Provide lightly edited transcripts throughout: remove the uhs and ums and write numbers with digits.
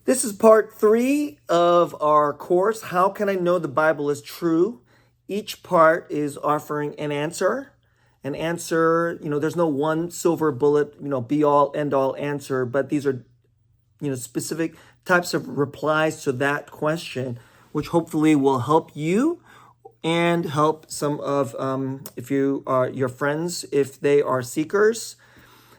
This is part 3 of our course, How Can I Know the Bible is True? Each part is offering an answer. An answer, there's no one silver bullet, be all, end all answer, but these are, specific types of replies to that question, which hopefully will help you and help some of, if you are your friends, if they are seekers.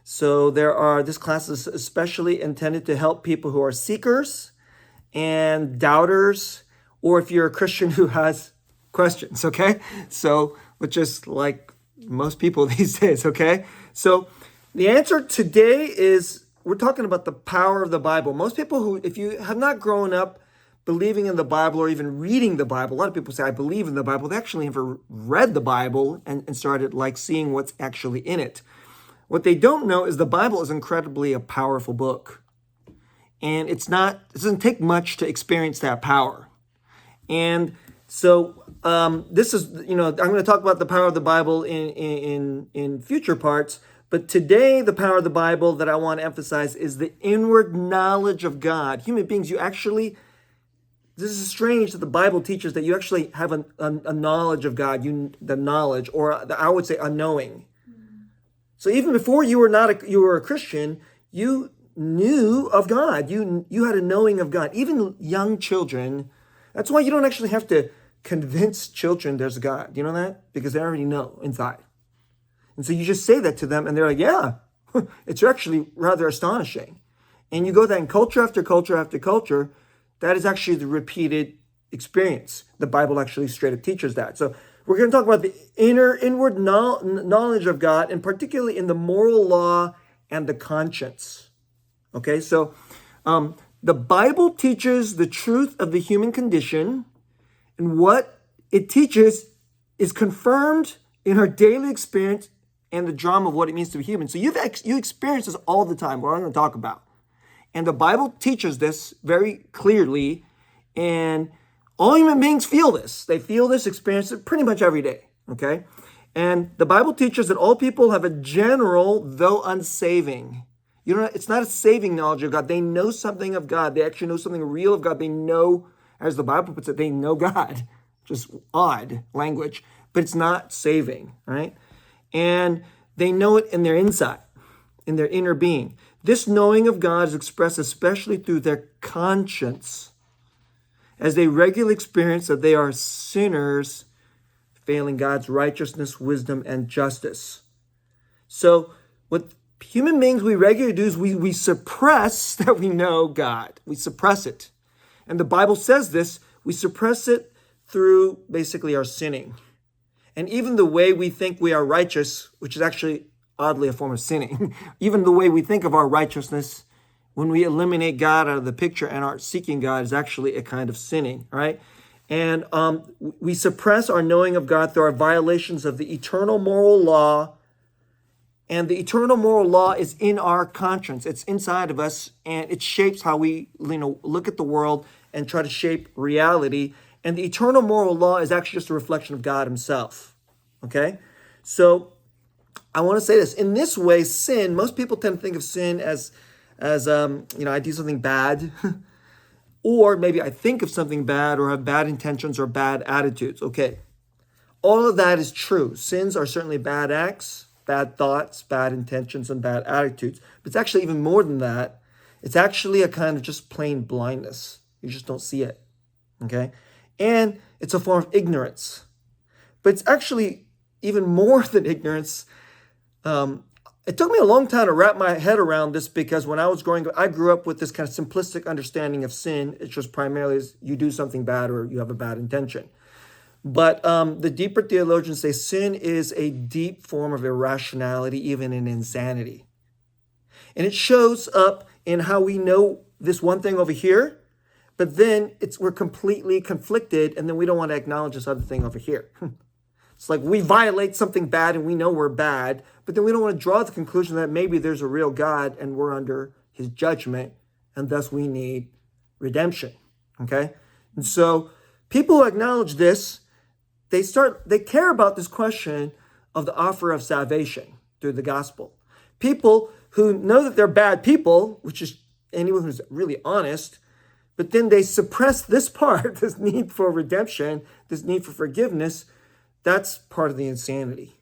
So this class is especially intended to help people who are seekers and doubters, or if you're a Christian who has questions, okay? So, which is like most people these days, okay? So the answer today is, we're talking about the power of the Bible. Most people who, if you have not grown up believing in the Bible or even reading the Bible, a lot of people say, I believe in the Bible. They actually never read the Bible and started like seeing what's actually in it. What they don't know is the Bible is incredibly a powerful book. And it doesn't take much to experience that power. And so this is, I'm going to talk about the power of the Bible in future parts. But today, the power of the Bible that I want to emphasize is the inward knowledge of God. Human beings, this is strange that the Bible teaches that you actually have a knowledge of God, the knowledge, or I would say a knowing. So even before you were a Christian, you knew of God. You had a knowing of God. Even young children, that's why you don't actually have to convince children there's a God. You know that? Because they already know inside. And so you just say that to them and they're like, yeah, it's actually rather astonishing. And you go that in culture after culture after culture, that is actually the repeated experience. The Bible actually straight up teaches that. So we're going to talk about the inward knowledge of God, and particularly in the moral law and the conscience. Okay, so the Bible teaches the truth of the human condition, and what it teaches is confirmed in our daily experience and the drama of what it means to be human. So you experience this all the time, what I'm going to talk about. And the Bible teaches this very clearly, and all human beings feel this. They feel this, experience it pretty much every day, okay? And the Bible teaches that all people have a general, though unsaving. It's not a saving knowledge of God. They know something of God. They actually know something real of God. They know, as the Bible puts it, they know God. Just odd language, but it's not saving, right? And they know it in their inside, in their inner being. This knowing of God is expressed especially through their conscience, as they regularly experience that they are sinners, failing God's righteousness, wisdom, and justice. So what human beings we regularly do is we suppress that we know God. We suppress it. And the Bible says this, we suppress it through basically our sinning. And even the way we think we are righteous, which is actually oddly a form of sinning, even the way we think of our righteousness, when we eliminate God out of the picture and are seeking God, is actually a kind of sinning, right? And we suppress our knowing of God through our violations of the eternal moral law. And the eternal moral law is in our conscience. It's inside of us, and it shapes how we look at the world and try to shape reality. And the eternal moral law is actually just a reflection of God himself, okay? So I want to say this. In this way, sin, most people tend to think of sin as I do something bad, or maybe I think of something bad or have bad intentions or bad attitudes. Okay, all of that is true. Sins are certainly bad acts, bad thoughts, bad intentions, and bad attitudes. But it's actually even more than that. It's actually a kind of just plain blindness. You just don't see it, okay? And it's a form of ignorance. But it's actually even more than ignorance. It took me a long time to wrap my head around this, because when I was growing up, I grew up with this kind of simplistic understanding of sin. It's just primarily as you do something bad or you have a bad intention. But the deeper theologians say sin is a deep form of irrationality, even in insanity. And it shows up in how we know this one thing over here, but then we're completely conflicted, and then we don't want to acknowledge this other thing over here. It's like we violate something bad and we know we're bad, but then we don't want to draw the conclusion that maybe there's a real God and we're under his judgment, and thus we need redemption, okay? And so people who acknowledge this, they care about this question of the offer of salvation through the gospel. People who know that they're bad people, which is anyone who's really honest, but then they suppress this part, this need for redemption, this need for forgiveness. That's part of the insanity,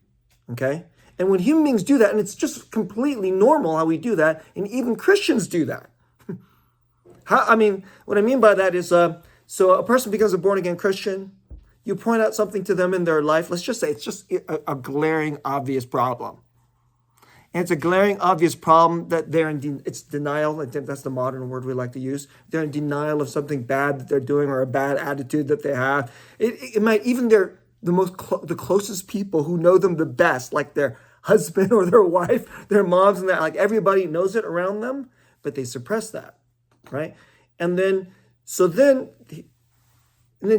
okay? And when human beings do that, and it's just completely normal how we do that, and even Christians do that. What I mean by that is, so a person becomes a born-again Christian, you point out something to them in their life, let's just say it's just a glaring, obvious problem. And it's a glaring, obvious problem that they're in, it's denial. I think that's the modern word we like to use. They're in denial of something bad that they're doing or a bad attitude that they have. It might, even the closest people who know them the best, like their husband or their wife, their moms and that, like everybody knows it around them, but they suppress that, right? And then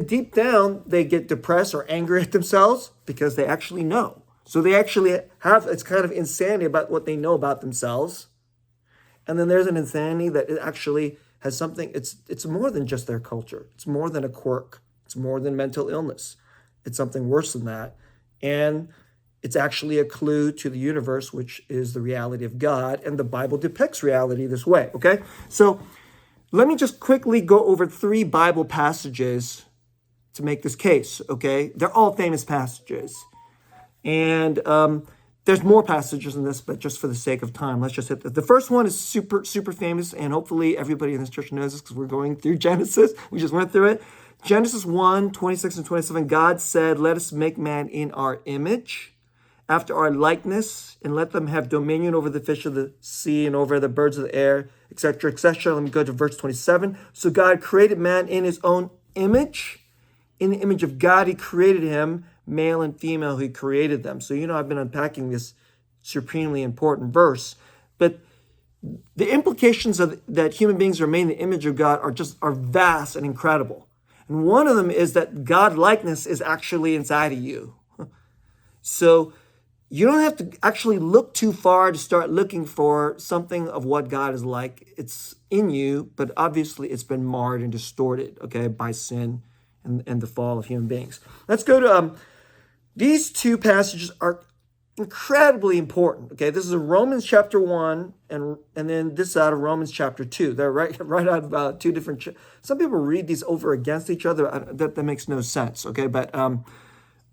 deep down, they get depressed or angry at themselves because they actually know. So they actually have, it's kind of insanity about what they know about themselves. And then there's an insanity that it actually has something, it's more than just their culture. It's more than a quirk. It's more than mental illness. It's something worse than that. And it's actually a clue to the universe, which is the reality of God. And the Bible depicts reality this way, okay? So let me just quickly go over 3 Bible passages to make this case, okay? They're all famous passages. And there's more passages in this, but just for the sake of time, let's just hit the first one is super, super famous, and hopefully everybody in this church knows this because we're going through Genesis. We just went through it. Genesis 1, 26 and 27, God said, let us make man in our image, after our likeness, and let them have dominion over the fish of the sea and over the birds of the air, etc., etc. Let me go to verse 27. So God created man in his own image. In the image of God, he created him. Male and female, he created them. So, I've been unpacking this supremely important verse. But the implications of that human beings are made in the image of God are vast and incredible. And one of them is that God likeness is actually inside of you. So you don't have to actually look too far to start looking for something of what God is like. It's in you, but obviously it's been marred and distorted, okay, by sin and the fall of human beings. Let's go to these 2 passages are incredibly important. Okay, this is Romans chapter 1, and then this is out of Romans chapter 2. They're right out of 2 different. Some people read these over against each other. That makes no sense. Okay, but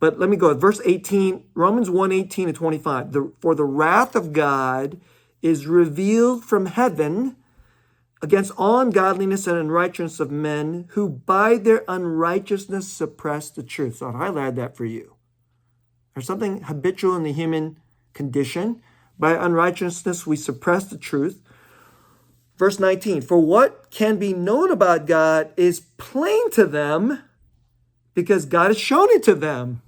let me go at verse 18, Romans 1:18 to 25. For the wrath of God is revealed from heaven against all ungodliness and unrighteousness of men who by their unrighteousness suppress the truth. So I've highlighted that for you. There's something habitual in the human condition. By unrighteousness, we suppress the truth. Verse 19, for what can be known about God is plain to them because God has shown it to them.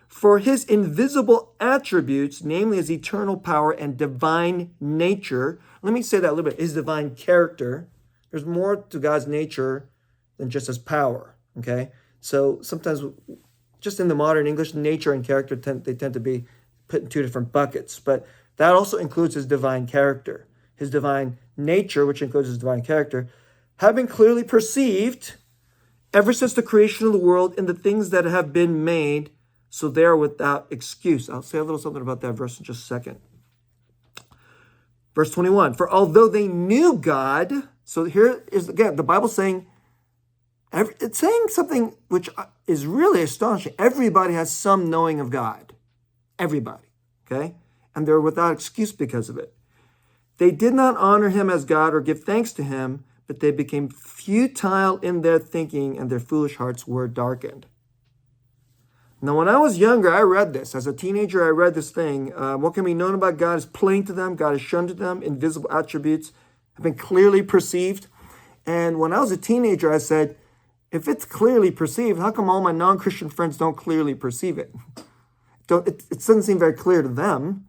For his invisible attributes, namely his eternal power and divine nature. Let me say that a little bit. His divine character. There's more to God's nature than just his power. Okay? So sometimes, just in the modern English, nature and character tend to be put in 2 different buckets. But that also includes his divine character. His divine nature, which includes his divine character, having clearly perceived ever since the creation of the world in the things that have been made, so they are without excuse. I'll say a little something about that verse in just a second. Verse 21, for although they knew God, so here is, again, the Bible saying, it's saying something which is really astonishing. Everybody has some knowing of God. Everybody, okay? And they're without excuse because of it. They did not honor him as God or give thanks to him, but they became futile in their thinking and their foolish hearts were darkened. Now, when I was younger, I read this. As a teenager, I read this thing. What can be known about God is plain to them. God has shown to them. Invisible attributes have been clearly perceived. And when I was a teenager, I said, if it's clearly perceived, how come all my non-Christian friends don't clearly perceive it? It doesn't seem very clear to them.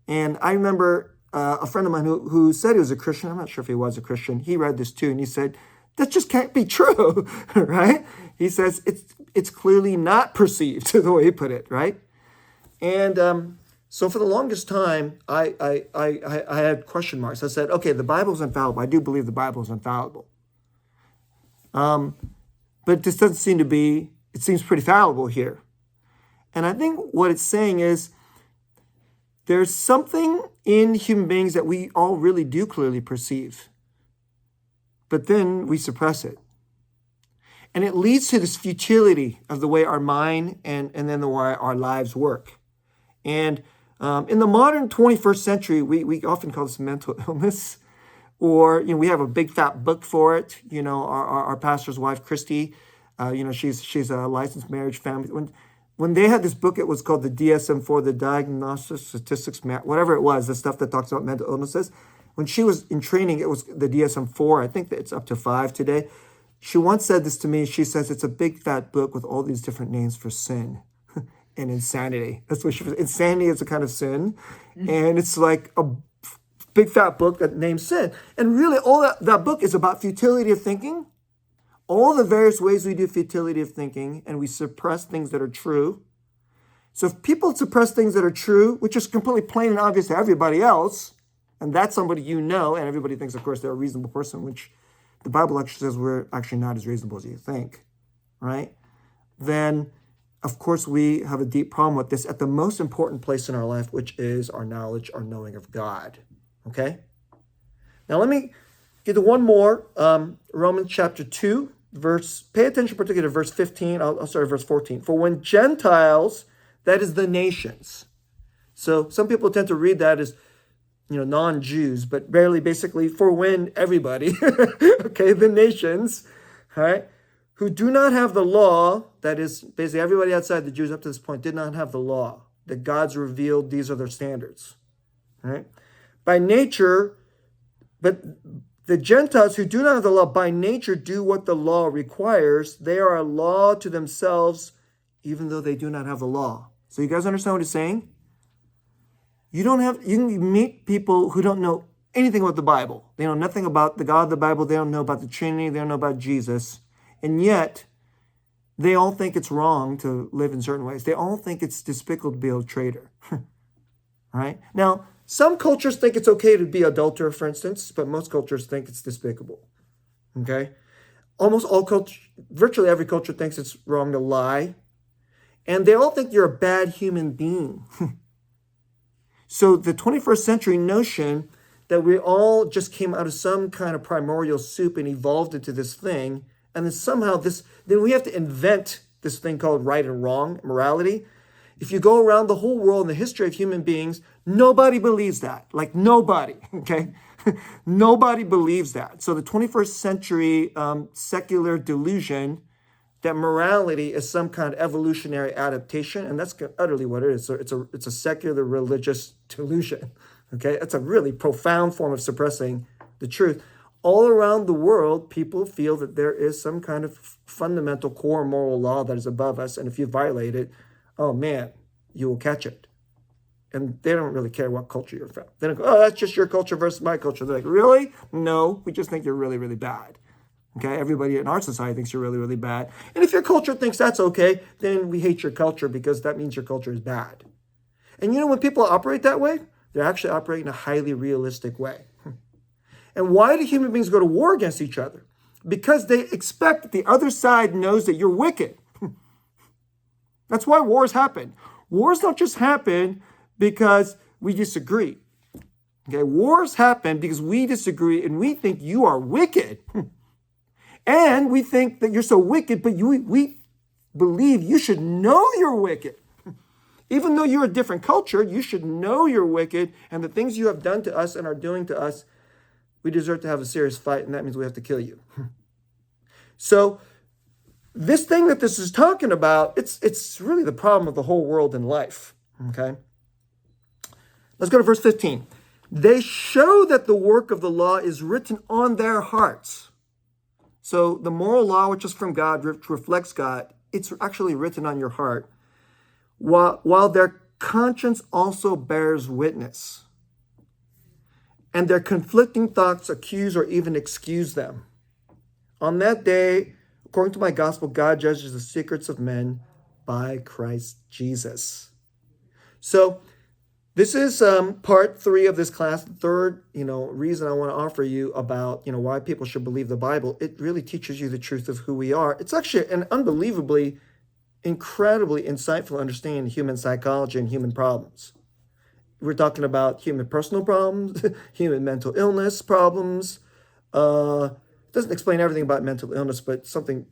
And I remember a friend of mine who said he was a Christian. I'm not sure if he was a Christian. He read this too, and he said, that just can't be true, right? He says it's clearly not perceived, the way he put it, right? And so for the longest time, I had question marks. I said, okay, the Bible is infallible. I do believe the Bible is infallible. But this doesn't seem to be, it seems pretty fallible here. And I think what it's saying is there's something in human beings that we all really do clearly perceive. but then we suppress it. And it leads to this futility of the way our mind and then the way our lives work. And in the modern 21st century, we often call this mental illness, or, we have a big fat book for it. Our pastor's wife, Christy, she's a licensed marriage family. When they had this book, it was called the DSM-4, the Diagnostic Statistics, whatever it was, the stuff that talks about mental illnesses. When she was in training, it was the DSM-4. I think that it's up to 5 today. She once said this to me. She says it's a big fat book with all these different names for sin and insanity. That's what she was. Insanity is a kind of sin. And it's like a big fat book that names sin. And really all that book is about futility of thinking, all the various ways we do futility of thinking, and we suppress things that are true. So if people suppress things that are true, which is completely plain and obvious to everybody else, and that's somebody and everybody thinks, of course, they're a reasonable person, which the Bible actually says we're actually not as reasonable as you think, right? Then, of course, we have a deep problem with this at the most important place in our life, which is our knowledge, our knowing of God, okay? Now, let me get to one more, Romans chapter 2, pay attention particularly to verse 15. I'll start at verse 14. For when Gentiles, that is the nations. So some people tend to read that as, non-Jews, but basically for when everybody, okay, the nations, all right, who do not have the law, that is basically everybody outside the Jews up to this point did not have the law, that God's revealed these are their standards, all right? By nature, but the Gentiles who do not have the law by nature do what the law requires. They are a law to themselves, even though they do not have the law. So you guys understand what he's saying? You can meet people who don't know anything about the Bible. They know nothing about the God of the Bible. They don't know about the Trinity. They don't know about Jesus. And yet, they all think it's wrong to live in certain ways. They all think it's despicable to be a traitor. Right? Now, some cultures think it's okay to be adulterer, for instance, but most cultures think it's despicable. Okay? Almost all culture, virtually every culture thinks it's wrong to lie. And they all think you're a bad human being. So the 21st century notion that we all just came out of some kind of primordial soup and evolved into this thing, and then somehow then we have to invent this thing called right and wrong, morality. If you go around the whole world in the history of human beings, nobody believes that. Like nobody, okay? Nobody believes that. So the 21st century secular delusion that morality is some kind of evolutionary adaptation, and that's utterly what it is. So it's a secular religious delusion, okay? It's a really profound form of suppressing the truth. All around the world, people feel that there is some kind of fundamental core moral law that is above us, and if you violate it, oh man, you will catch it. And they don't really care what culture you're from. They don't go, oh, that's just your culture versus my culture. They're like, really? No, we just think you're really, really bad. Okay, everybody in our society thinks you're really, really bad. And if your culture thinks that's okay, then we hate your culture because that means your culture is bad. And when people operate that way, they're actually operating in a highly realistic way. And why do human beings go to war against each other? Because they expect that the other side knows that you're wicked. That's why wars happen. Wars don't just happen because we disagree. Okay, wars happen because we disagree and we think you are wicked. And we think that you're so wicked, but we believe you should know you're wicked. Even though you're a different culture, you should know you're wicked, and the things you have done to us and are doing to us, we deserve to have a serious fight, and that means we have to kill you. So this thing that this is talking about, it's really the problem of the whole world and life, okay? Let's go to verse 15. They show that the work of the law is written on their hearts. So the moral law, which is from God, which reflects God, it's actually written on your heart, while their conscience also bears witness. And their conflicting thoughts accuse or even excuse them. On that day, according to my gospel, God judges the secrets of men by Christ Jesus. So this is part 3 of this class. The third, reason I want to offer you about, why people should believe the Bible. It really teaches you the truth of who we are. It's actually an unbelievably, incredibly insightful understanding of human psychology and human problems. We're talking about human personal problems, human mental illness problems. It Doesn't explain everything about mental illness, but something,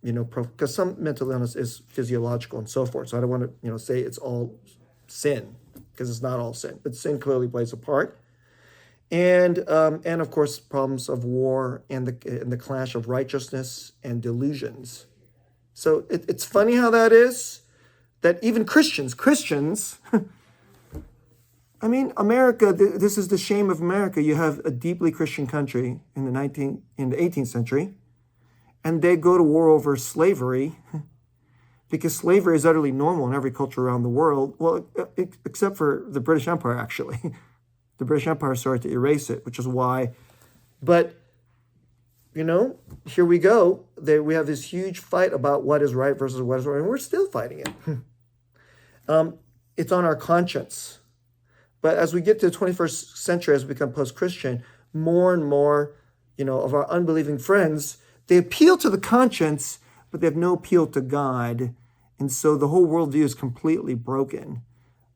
because some mental illness is physiological and so forth. So I don't want to, say it's all sin, because it's not all sin, but sin clearly plays a part. And of course, problems of war and the clash of righteousness and delusions. So it's funny how that is, that even Christians, I mean, America, this is the shame of America. You have a deeply Christian country in the 18th century, and they go to war over slavery because slavery is utterly normal in every culture around the world. Well, except for the British Empire, actually. The British Empire started to erase it, which is why. But, here we go. We have this huge fight about what is right versus what is wrong, and we're still fighting it. It's on our conscience. But as we get to the 21st century, as we become post-Christian, more and more, of our unbelieving friends, they appeal to the conscience, but they have no appeal to God. And so the whole worldview is completely broken.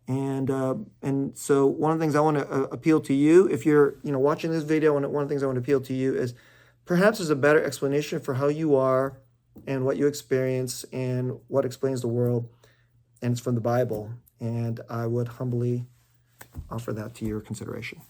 And so one of the things I want to appeal to you, if you're, watching this video, one of the things I want to appeal to you is perhaps there's a better explanation for how you are and what you experience and what explains the world. And it's from the Bible. And I would humbly offer that to your consideration.